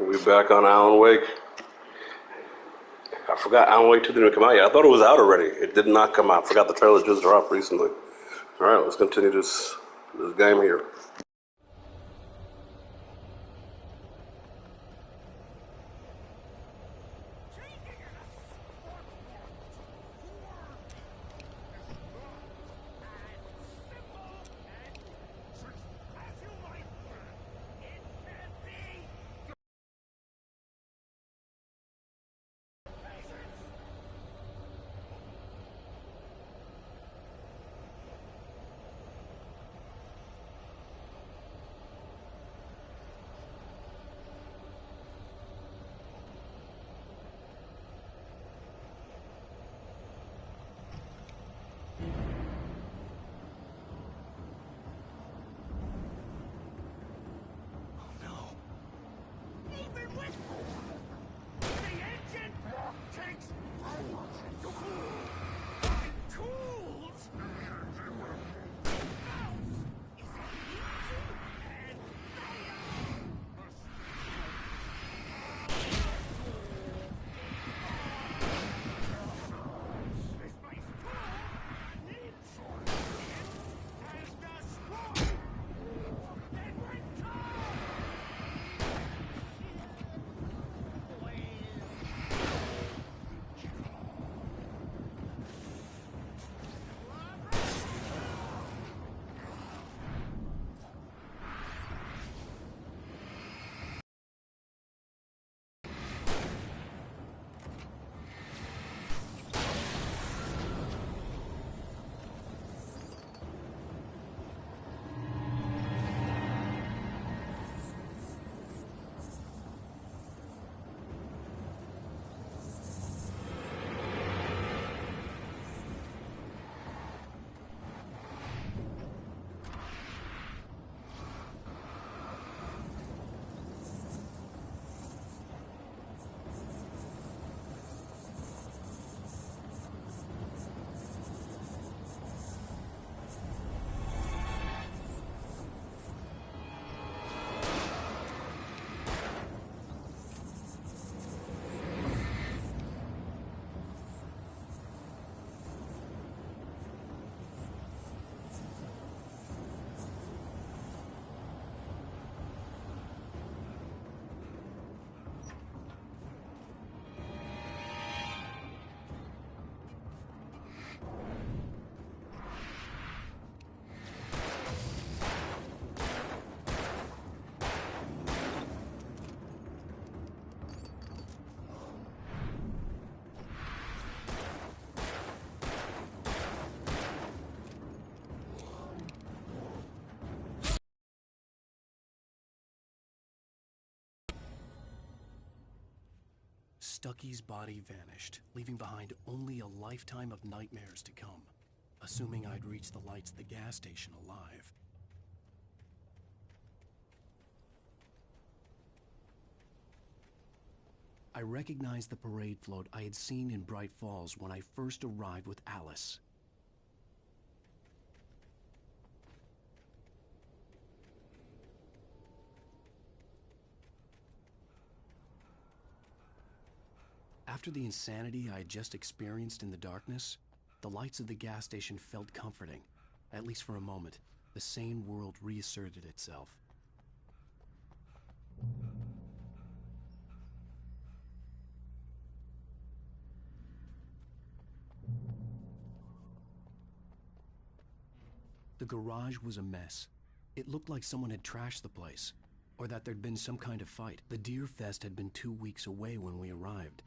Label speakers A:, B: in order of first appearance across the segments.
A: We back on Alan Wake. I forgot Alan Wake 2 didn't come out yet. I thought it was out already. It did not come out. I forgot the trailer just dropped recently. Alright, let's continue this game here.
B: Stucky's body vanished, leaving behind only a lifetime of nightmares to come, assuming I'd reach the lights of the gas station alive. I recognized the parade float I had seen in Bright Falls when I first arrived with Alice. After the insanity I had just experienced in the darkness, the lights of the gas station felt comforting, at least for a moment. The sane world reasserted itself. The garage was a mess. It looked like someone had trashed the place, or that there'd been some kind of fight. The Deer Fest had been 2 weeks away when we arrived.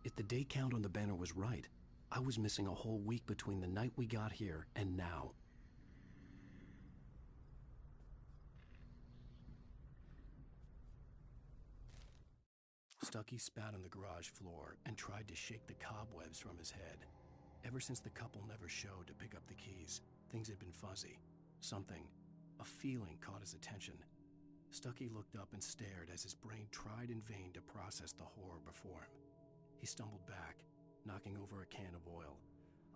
B: If the day count on the banner was right, I was missing a whole week between the night we got here and now. Stucky spat on the garage floor and tried to shake the cobwebs from his head. Ever since the couple never showed to pick up the keys, things had been fuzzy. Something, a feeling, caught his attention. Stucky looked up and stared as his brain tried in vain to process the horror before him. He stumbled back, knocking over a can of oil.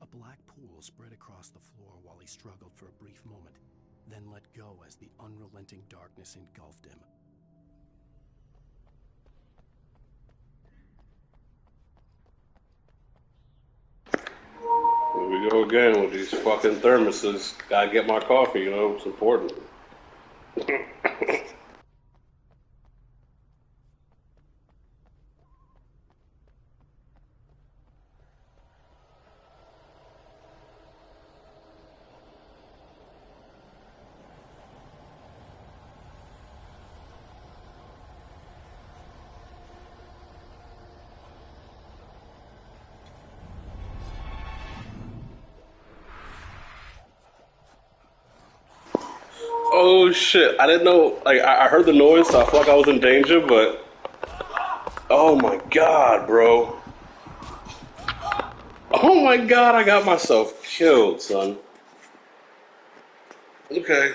B: A black pool spread across the floor while he struggled for a brief moment, then let go as the unrelenting darkness engulfed him.
A: go again with these fucking thermoses. Gotta get my coffee, you know, it's important. Oh shit! I didn't know. Like I heard the noise, so I felt like I was in danger. But oh my god, bro! Oh my god, I got myself killed, son. Okay.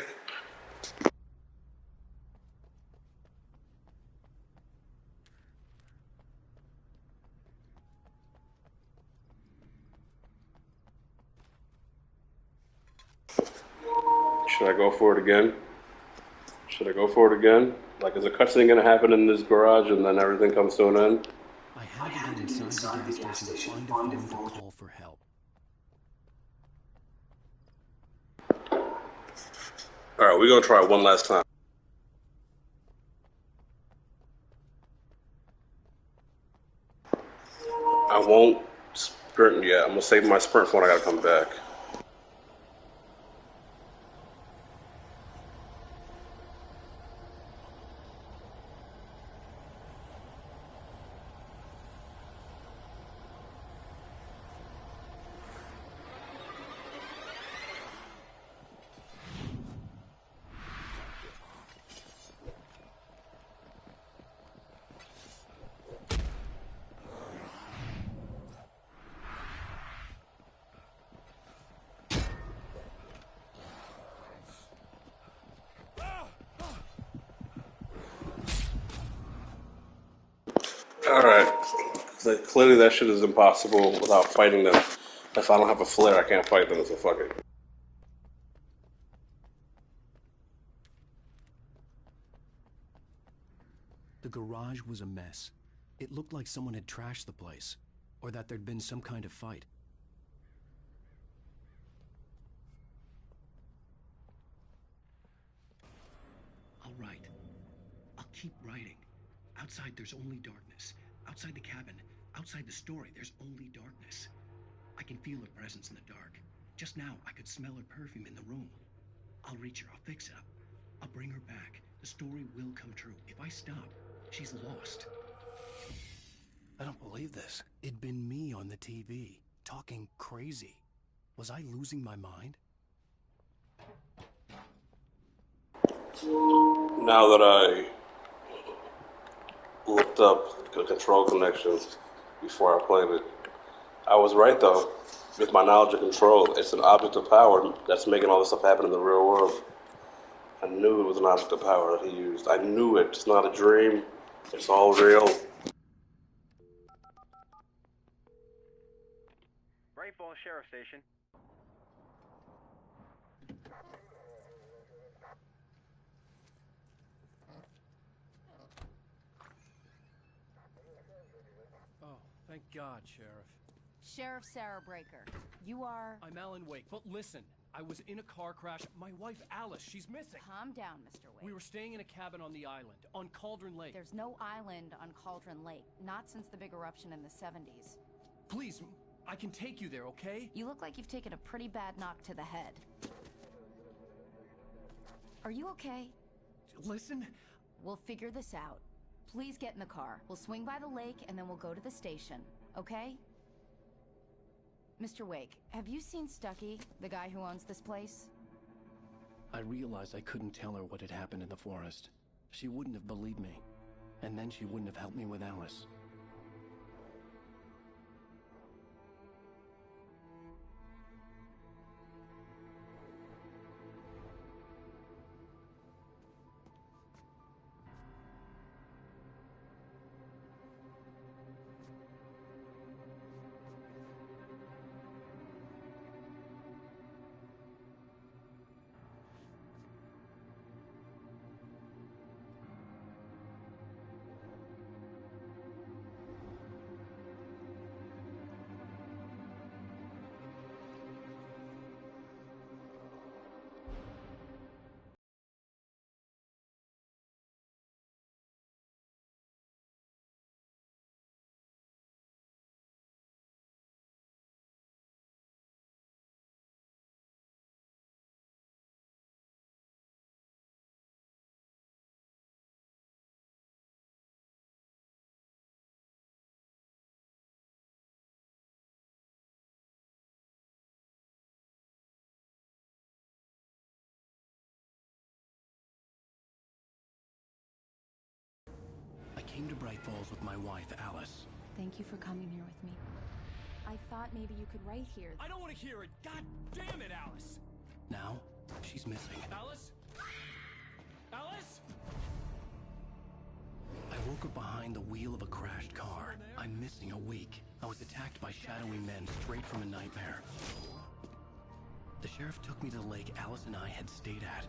A: Should I go for it again? Should I go for it again? Like, is a cutscene gonna happen in this garage and then everything comes to an end?
B: I had to get inside the gas station to find a phone to call for help.
A: Alright, we're gonna try one last time. I won't sprint yet. I'm gonna save my sprint for when I gotta come back. Alright. So clearly that shit is impossible without fighting them. If I don't have a flare, I can't fight them, so fuck it.
B: The garage was a mess. It looked like someone had trashed the place, or that there'd been some kind of fight. I'll write. I'll keep writing. Outside, there's only darkness. Outside the cabin, outside the story, there's only darkness. I can feel her presence in the dark. Just now, I could smell her perfume in the room. I'll reach her. I'll fix it up. I'll bring her back. The story will come true. If I stop, she's lost. I don't believe this. It'd been me on the TV, talking crazy. Was I losing my mind?
A: Now that I looked up the control connections before I played it, I was right though. With my knowledge of control, it's an object of power that's making all this stuff happen in the real world. I knew it was an object of power that he used. I knew it. It's not a dream. It's all real.
C: Great Falls Sheriff Station.
B: Oh, thank God, Sheriff.
D: Sheriff Sarah Breaker, you are...
B: I'm Alan Wake, but listen, I was in a car crash. My wife, Alice, she's missing.
D: Calm down, Mr. Wake.
B: We were staying in a cabin on the island, on Cauldron Lake.
D: There's no island on Cauldron Lake, not since the big eruption in the 70s.
B: Please, I can take you there, okay?
D: You look like you've taken a pretty bad knock to the head. Are you okay?
B: Listen.
D: We'll figure this out. Please get in the car. We'll swing by the lake and then we'll go to the station, okay? Mr. Wake, have you seen Stucky, the guy who owns this place?
B: I realized I couldn't tell her what had happened in the forest. She wouldn't have believed me. And then she wouldn't have helped me with Alice. came to Bright Falls with my wife, Alice.
D: Thank you for coming here with me. I thought maybe you could write here.
E: I don't want to hear it. God damn it, Alice.
B: Now, she's missing.
E: Alice? Alice?
B: I woke up behind the wheel of a crashed car. I'm missing a week. I was attacked by shadowy men straight from a nightmare. The sheriff took me to the lake Alice and I had stayed at.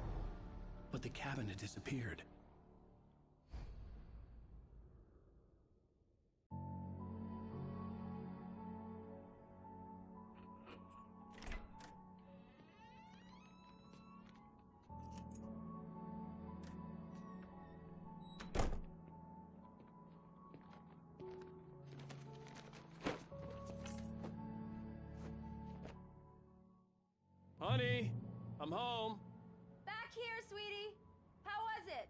B: But the cabin had disappeared.
E: Honey, I'm home.
D: Back here, sweetie. How was it?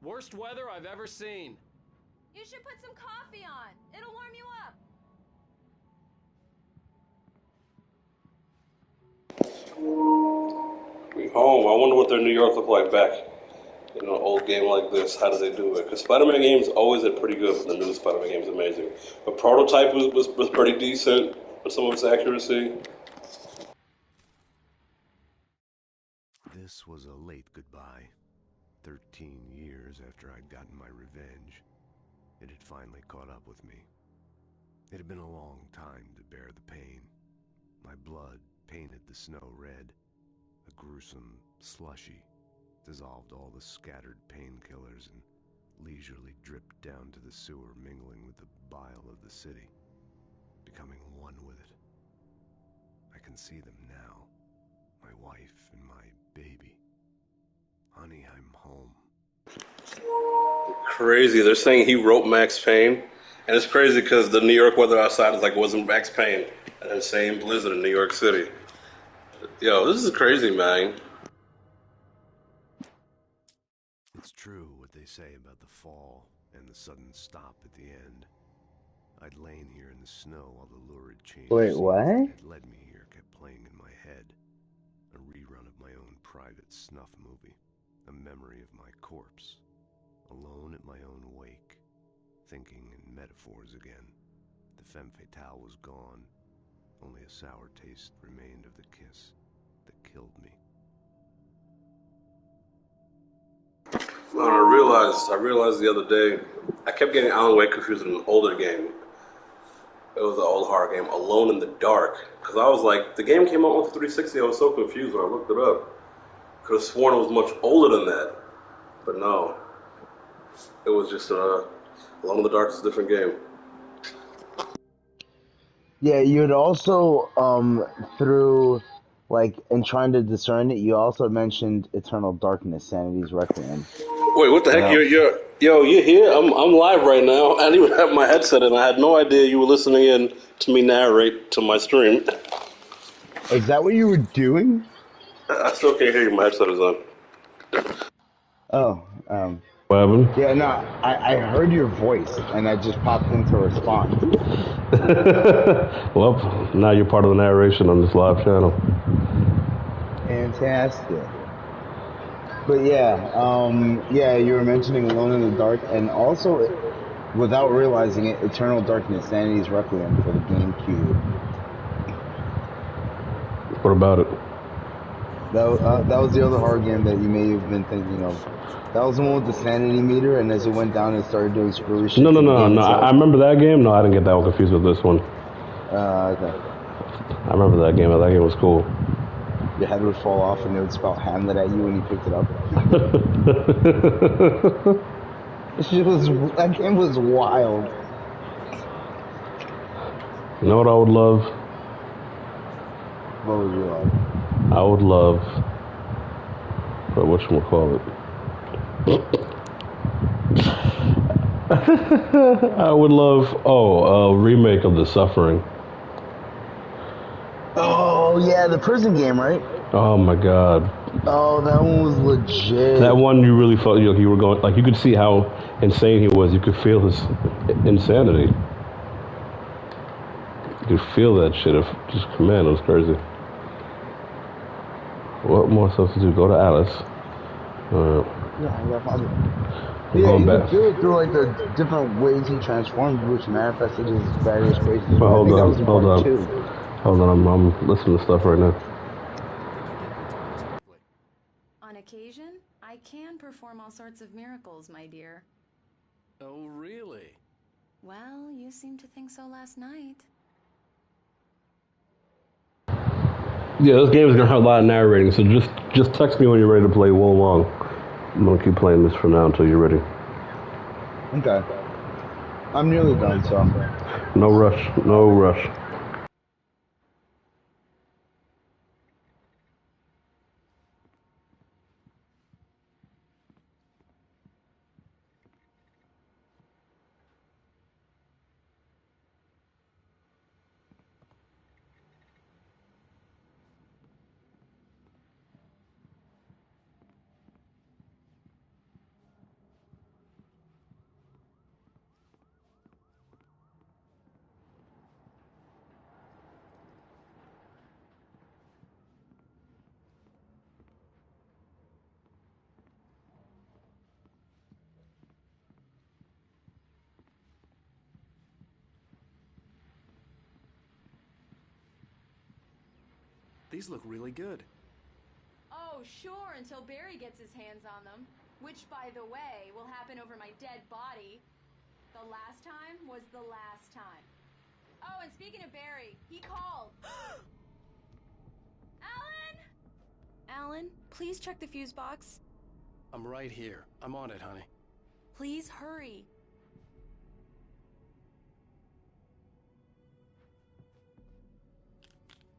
E: Worst weather I've ever seen.
D: You should put some coffee on. It'll warm you up.
A: We home. I wonder what their New York looked like back in an old game like this. How did they do it? Because Spider-Man games always are pretty good, but the new Spider-Man game is amazing. The prototype was pretty decent with some of its accuracy.
F: This was a late goodbye. 13 years after I'd gotten my revenge, it had finally caught up with me. It had been a long time to bear the pain. My blood painted the snow red. A gruesome slushy dissolved all the scattered painkillers and leisurely dripped down to the sewer, mingling with the bile of the city, becoming one with it. I can see them now, my wife and my baby. Honey, I'm home.
A: Crazy. They're saying he wrote Max Payne, and it's crazy because the New York weather outside is like it wasn't Max Payne, and the same blizzard in New York City. Yo, this is crazy, man.
F: It's true what they say about the fall and the sudden stop at the end. I'd lain here in the snow while the lurid change
G: Wait, what?
F: that had led me here kept playing in my head. A rerun of my own private snuff movie. A memory of my corpse. Alone at my own wake. Thinking in metaphors again. The femme fatale was gone. Only a sour taste remained of the kiss that killed me.
A: Well, I realized the other day, I kept getting Alan Wake confused with an older game. It was an old horror game, Alone in the Dark. Because I was like, the game came out on the 360, I was so confused when I looked it up. Could have sworn it was much older than that. But no. It was just, Alone in the Dark is a different game.
G: Yeah, you'd also, through, like, in trying to discern it, you also mentioned Eternal Darkness, Sanity's Requiem.
A: Wait, what the heck? You're here? I'm live right now. I didn't even have my headset in. I had no idea you were listening in to me narrate to my stream.
G: Is that what you were doing?
A: I still can't hear you. My headset is on.
G: Oh,
A: What happened?
G: yeah, no, I heard your voice, and I just popped into response.
A: Well, now you're part of the narration on this live channel.
G: Fantastic. But yeah, you were mentioning Alone in the Dark, and also, without realizing it, Eternal Darkness, Sanity's Requiem for the GameCube.
A: What about it?
G: That was the other horror game that you may have been thinking of. That was the one with the sanity meter, and as it went down, it started doing screwy shit.
A: No. I remember that game. No, I didn't get that one confused with this one.
G: Okay.
A: I remember that game. That game was cool.
G: Your head would fall off, and it would spell Hamlet at you when you picked it up. That game was wild.
A: You know what I would love?
G: What would you love?
A: I would love, but whatchamacallit? I would love, a remake of The Suffering.
G: Oh, yeah, the prison game, right?
A: Oh my god.
G: Oh, that one was legit.
A: That one you really felt like you were going, like you could see how insane he was. You could feel his insanity. You could feel that shit. Man, it was crazy. What more stuff to do? Go to Alice.
G: Yeah, I got
A: I'm
G: Yeah,
A: going
G: you could
A: back.
G: feel it through like the different ways he transformed, which manifested his various traits as
A: Well,
G: well. I
A: hold
G: think that
A: on,
G: was in
A: hold
G: part
A: on.
G: 2.
A: Hold on, I'm listening to stuff right now.
D: On occasion, I can perform all sorts of miracles, my dear.
B: Oh, really?
D: Well, you seemed to think so last night.
A: Yeah, this game is gonna have a lot of narrating, so just text me when you're ready to play Wo Long. I'm gonna keep playing this for now until you're ready.
G: Okay. I'm nearly done, so.
A: No rush, no rush.
B: These look really good.
D: Oh, sure, until Barry gets his hands on them. Which, by the way, will happen over my dead body. The last time was the last time. Oh, and speaking of Barry, he called. Alan! Alan, please check the fuse box.
B: I'm right here. I'm on it, honey.
D: Please hurry.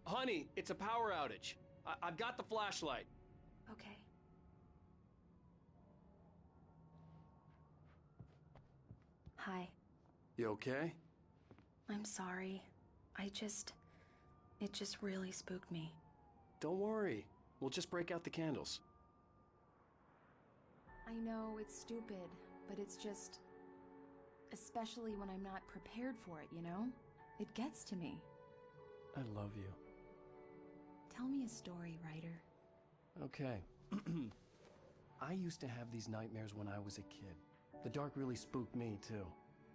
E: Honey, it's a power outage. I've got the flashlight.
D: Okay. Hi.
B: You okay?
D: I'm sorry. It just really spooked me.
B: Don't worry. We'll just break out the candles.
D: I know it's stupid, but it's just... Especially when I'm not prepared for it, you know? It gets to me.
B: I love you.
D: Tell me a story, writer.
B: Okay. I used to have these nightmares when I was a kid. The dark really spooked me, too.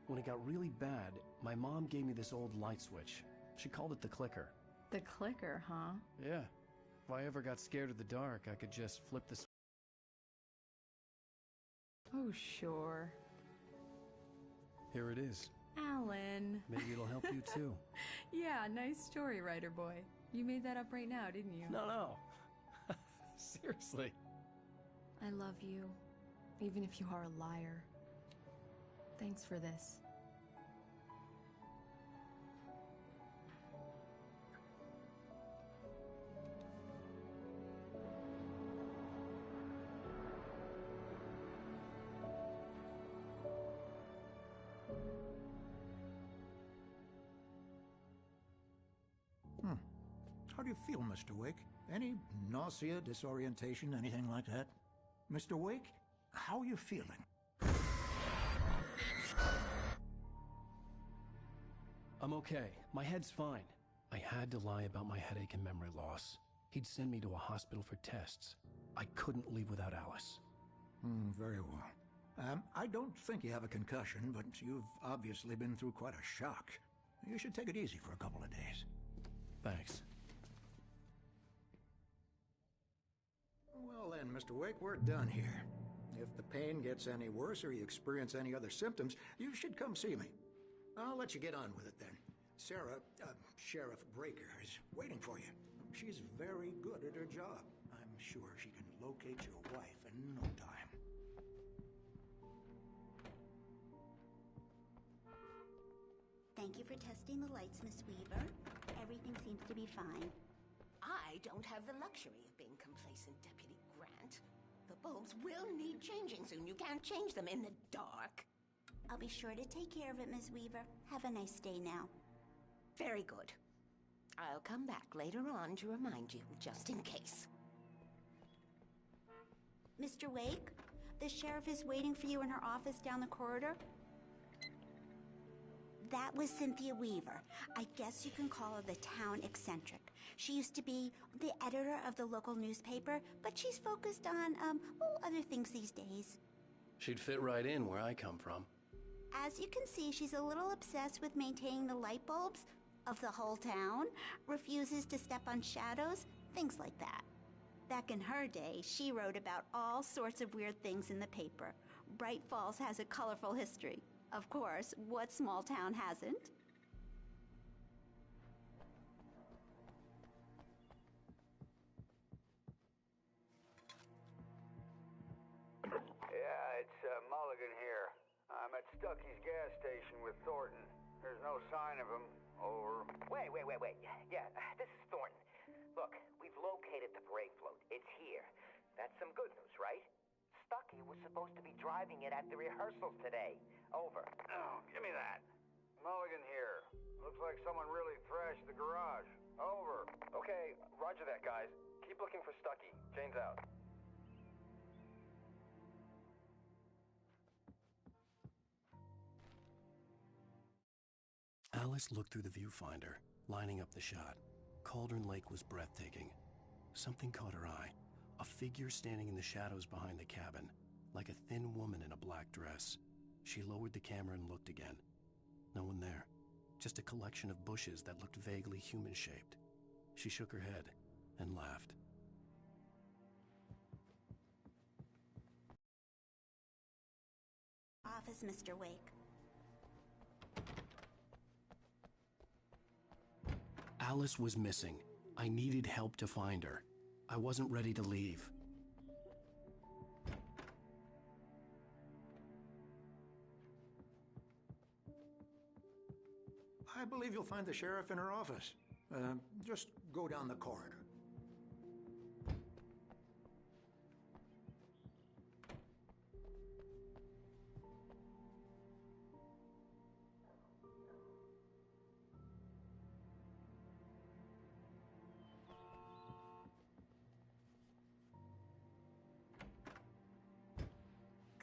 B: When it got really bad, my mom gave me this old light switch. She called it the clicker.
D: The clicker, huh?
B: Yeah. If I ever got scared of the dark, I could just flip the switch.
D: Oh, sure.
B: Here it is.
D: Alan.
B: Maybe it'll help you, too.
D: Yeah, nice story, writer boy. You made that up right now, didn't you?
B: No. Seriously.
D: I love you, even if you are a liar. Thanks for this.
H: How do you feel, Mr. Wake? Any nausea, disorientation, anything like that? Mr. Wake, how are you feeling?
B: I'm okay. My head's fine. I had to lie about my headache and memory loss. He'd send me to a hospital for tests. I couldn't leave without Alice.
H: Very well. I don't think you have a concussion, but you've obviously been through quite a shock. You should take it easy for a couple of days.
B: Thanks.
H: Well then, Mr. Wake, we're done here. If the pain gets any worse or you experience any other symptoms, you should come see me. I'll let you get on with it then. Sarah, Sheriff Breaker, is waiting for you. She's very good at her job. I'm sure she can locate your wife in no time.
I: Thank you for testing the lights, Miss Weaver. Everything seems to be fine.
J: I don't have the luxury of being complacent, Deputy Grant. The bulbs will need changing soon. You can't change them in the dark.
I: I'll be sure to take care of it, Miss Weaver. Have a nice day now.
J: Very good. I'll come back later on to remind you, just in case.
I: Mr. Wake, the sheriff is waiting for you in her office down the corridor. That was Cynthia Weaver. I guess you can call her the town eccentric. She used to be the editor of the local newspaper, but she's focused on, other things these days.
B: She'd fit right in where I come from.
I: As you can see, she's a little obsessed with maintaining the light bulbs of the whole town, refuses to step on shadows, things like that. Back in her day, she wrote about all sorts of weird things in the paper. Bright Falls has a colorful history. Of course, what small town hasn't?
K: Yeah, it's Mulligan here. I'm at Stucky's gas station with Thornton. There's no sign of him. Over.
J: Wait. Yeah, this is Thornton. Look, we've located the parade float. It's here. That's some good news, right? Stucky was supposed to be driving it at the rehearsals today. Over.
K: Oh, give me that. Mulligan here. Looks like someone really thrashed the garage. Over.
C: Okay, roger that, guys. Keep looking for Stucky. Jane's out.
B: Alice looked through the viewfinder, lining up the shot. Cauldron Lake was breathtaking. Something caught her eye. A figure standing in the shadows behind the cabin, like a thin woman in a black dress. She lowered the camera and looked again. No one there. Just a collection of bushes that looked vaguely human-shaped. She shook her head and laughed.
I: Office, Mr. Wake.
B: Alice was missing. I needed help to find her. I wasn't ready to leave.
H: I believe you'll find the sheriff in her office. Just go down the corridor.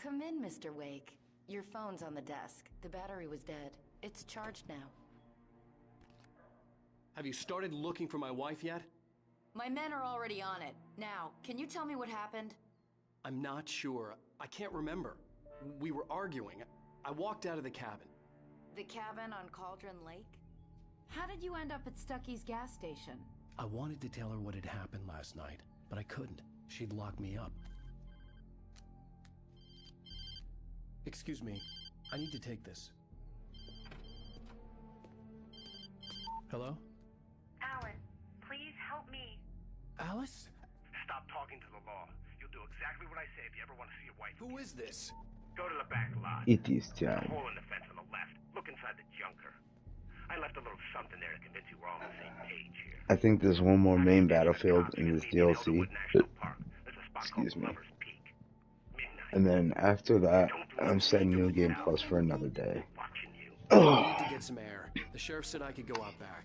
L: Come in, Mr. Wake. Your phone's on the desk. The battery was dead. It's charged now.
E: Have you started looking for my wife yet?
L: My men are already on it. Now, can you tell me what happened?
E: I'm not sure. I can't remember. We were arguing. I walked out of the cabin.
L: The cabin on Cauldron Lake? How did you end up at Stucky's gas station?
B: I wanted to tell her what had happened last night, but I couldn't. She'd lock me up. Excuse me. I need to take this. Hello?
M: Alan, please help me.
B: Alice?
N: Stop talking to the law. You'll do exactly what I say if you ever want to see your wife.
B: Who is this?
N: Go to the back lot.
G: It is
N: There's a
G: time.
N: hole in the fence on the left. Look inside the junker. I left a little something there to convince you we're all on the same page here.
G: I think there's one more main battlefield in this DLC. Excuse me. And then after that, I'm setting New Game Plus for another day.
B: I need to get some air. The sheriff said I could go out back.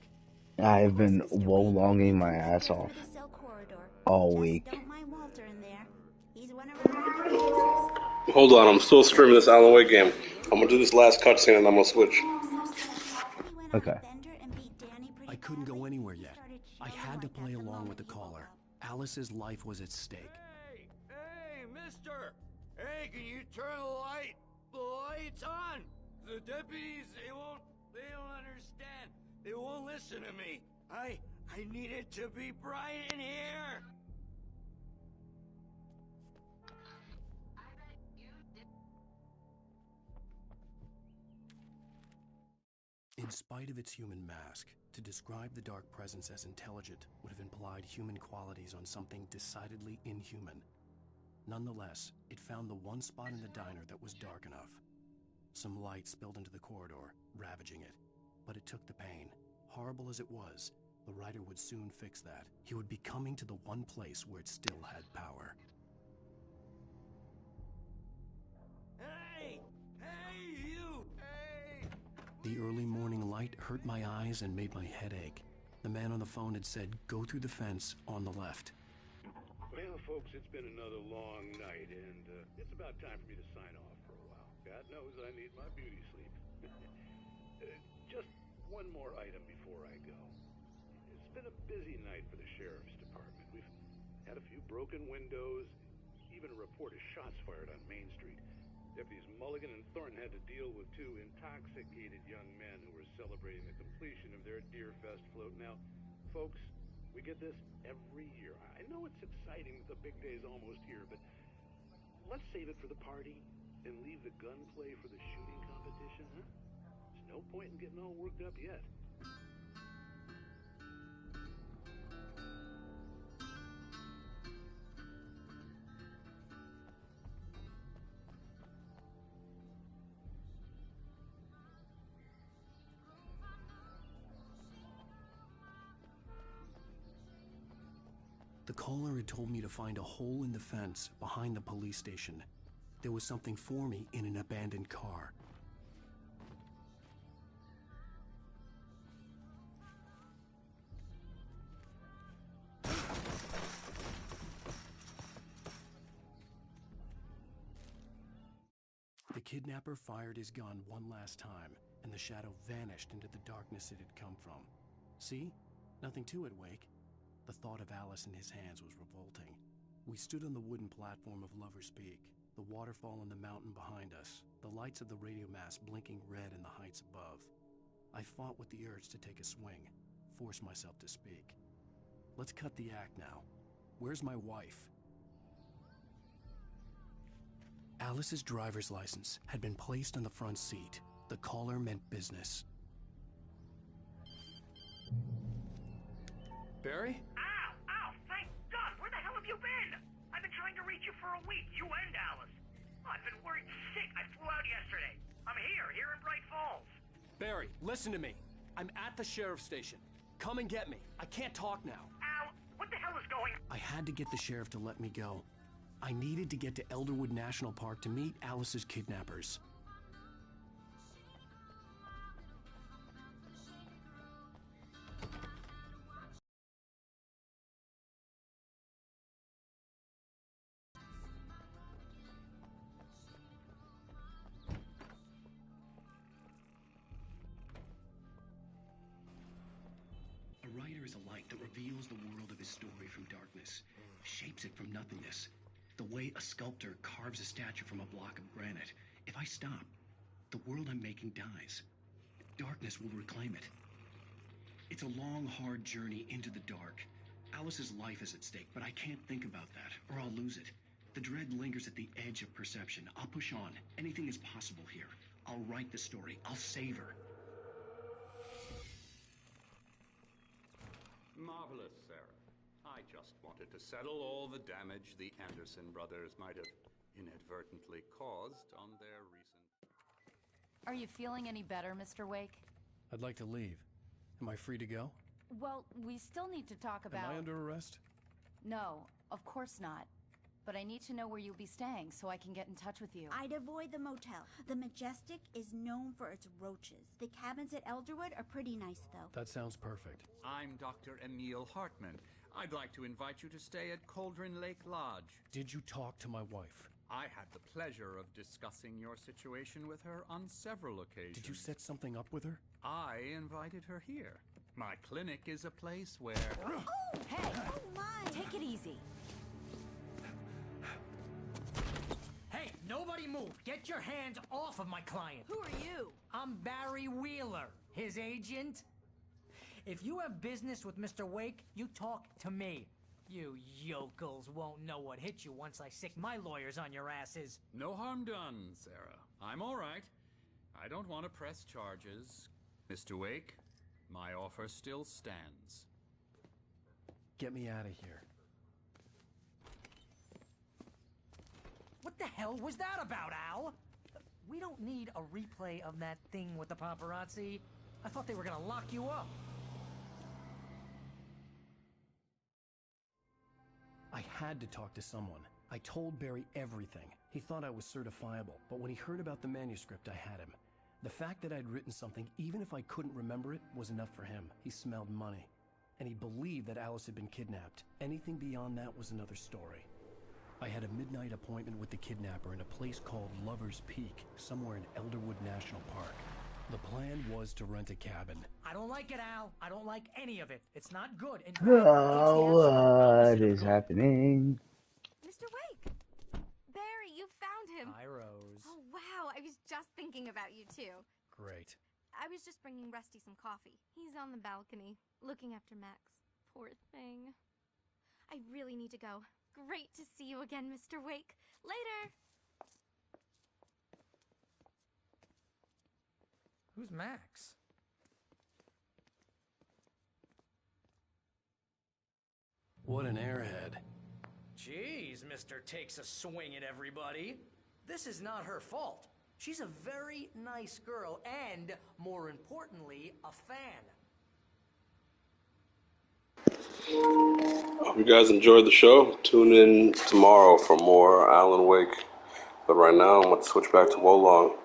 G: I've been woe-longing my ass off all week.
I: Don't mind Walter in there. He's one of our
A: Hold on, I'm still streaming this Alan Wake game. I'm gonna do this last cutscene and I'm gonna switch.
G: Okay.
B: I couldn't go anywhere yet. I had to play along with the caller. Alice's life was at stake.
O: Hey, mister! Hey, can you turn the light? The light's on! The deputies, they don't understand. They won't listen to me. I need it to be bright in here!
B: In spite of its human mask, to describe the dark presence as intelligent would have implied human qualities on something decidedly inhuman. Nonetheless, it found the one spot in the diner that was dark enough. Some light spilled into the corridor, ravaging it. But it took the pain. Horrible as it was, the writer would soon fix that. He would be coming to the one place where it still had power.
O: Hey! Hey, you! Hey!
B: The early morning light hurt my eyes and made my head ache. The man on the phone had said, "Go through the fence on the left."
F: Well, folks, it's been another long night, and it's about time for me to sign off for a while. God knows I need my beauty sleep. Just one more item before I go. It's been a busy night for the sheriff's department. We've had a few broken windows, even a report of shots fired on Main Street.
P: Deputies Mulligan and Thornton had to deal with two intoxicated young men who were celebrating the completion of their Deerfest float. Now, folks, we get this every year. I know it's exciting that the big day is almost here, but let's save it for the party and leave the gunplay for the shooting competition, huh? There's no point in getting all worked up yet.
B: The caller had told me to find a hole in the fence behind the police station. There was something for me in an abandoned car. The kidnapper fired his gun one last time, and the shadow vanished into the darkness it had come from. See? Nothing to it, Wake. The thought of Alice in his hands was revolting. We stood on the wooden platform of Lover's Peak, the waterfall on the mountain behind us, the lights of the radio mast blinking red in the heights above. I fought with the urge to take a swing, force myself to speak. Let's cut the act now. Where's my wife? Alice's driver's license had been placed on the front seat. The caller meant business.
E: Barry?
N: Ow! Ow! Thank God! Where the hell have you been? I've been trying to reach you for a week, you and Alice. I've been worried sick. I flew out yesterday. I'm here in Bright Falls.
E: Barry, listen to me. I'm at the sheriff's station. Come and get me. I can't talk now.
N: Al, what the hell is going on?
B: I had to get the sheriff to let me go. I needed to get to Elderwood National Park to meet Alice's kidnappers. A writer is a light that reveals the world of his story from darkness, shapes it from nothingness. The way a sculptor carves a statue from a block of granite. If I stop, the world I'm making dies. Darkness will reclaim it. It's a long, hard journey into the dark. Alice's life is at stake, but I can't think about that, or I'll lose it. The dread lingers at the edge of perception. I'll push on. Anything is possible here. I'll write the story. I'll save her.
Q: Marvelous, Sarah. I just wanted to settle all the damage the Anderson brothers might have inadvertently caused on their recent...
L: Are you feeling any better, Mr. Wake?
B: I'd like to leave. Am I free to go?
L: Well, we still need to talk about...
B: Am I under arrest?
L: No, of course not. But I need to know where you'll be staying so I can get in touch with you.
I: I'd avoid the motel. The Majestic is known for its roaches. The cabins at Elderwood are pretty nice, though.
B: That sounds perfect.
Q: I'm Dr. Emil Hartman. I'd like to invite you to stay at Cauldron Lake Lodge.
B: Did you talk to my wife?
Q: I had the pleasure of discussing your situation with her on several occasions.
B: Did you set something up with her?
Q: I invited her here. My clinic is a place where...
I: Oh! Hey! Oh, my!
L: Take it easy.
R: Hey, nobody move! Get your hands off of my client!
D: Who are you?
R: I'm Barry Wheeler, his agent. If you have business with Mr. Wake, you talk to me. You yokels won't know what hit you once I sick my lawyers on your asses.
Q: No harm done, Sarah. I'm all right. I don't want to press charges. Mr. Wake, my offer still stands.
B: Get me out of here.
R: What the hell was that about, Al? We don't need a replay of that thing with the paparazzi. I thought they were gonna lock you up.
B: I had to talk to someone. I told Barry everything. He thought I was certifiable, but when he heard about the manuscript, I had him. The fact that I'd written something, even if I couldn't remember it, was enough for him. He smelled money. And he believed that Alice had been kidnapped. Anything beyond that was another story. I had a midnight appointment with the kidnapper in a place called Lover's Peak, somewhere in Elderwood National Park. The plan was to rent a cabin.
R: I don't like it, Al. I don't like any of it. It's not good.
G: What is happening?
D: Mr. Wake! Barry, you found
S: him.
R: Hi, Rose.
S: Oh, wow. I was just thinking about you, too.
B: Great.
S: I was just bringing Rusty some coffee. He's on the balcony, looking after Max. Poor thing. I really need to go. Great to see you again, Mr. Wake. Later!
R: Who's Max?
B: What an airhead.
R: Jeez, Mr. Takes a swing at everybody. This is not her fault. She's a very nice girl and, more importantly, a fan.
A: Hope you guys enjoyed the show. Tune in tomorrow for more Alan Wake. But right now, I'm going to switch back to Wolong.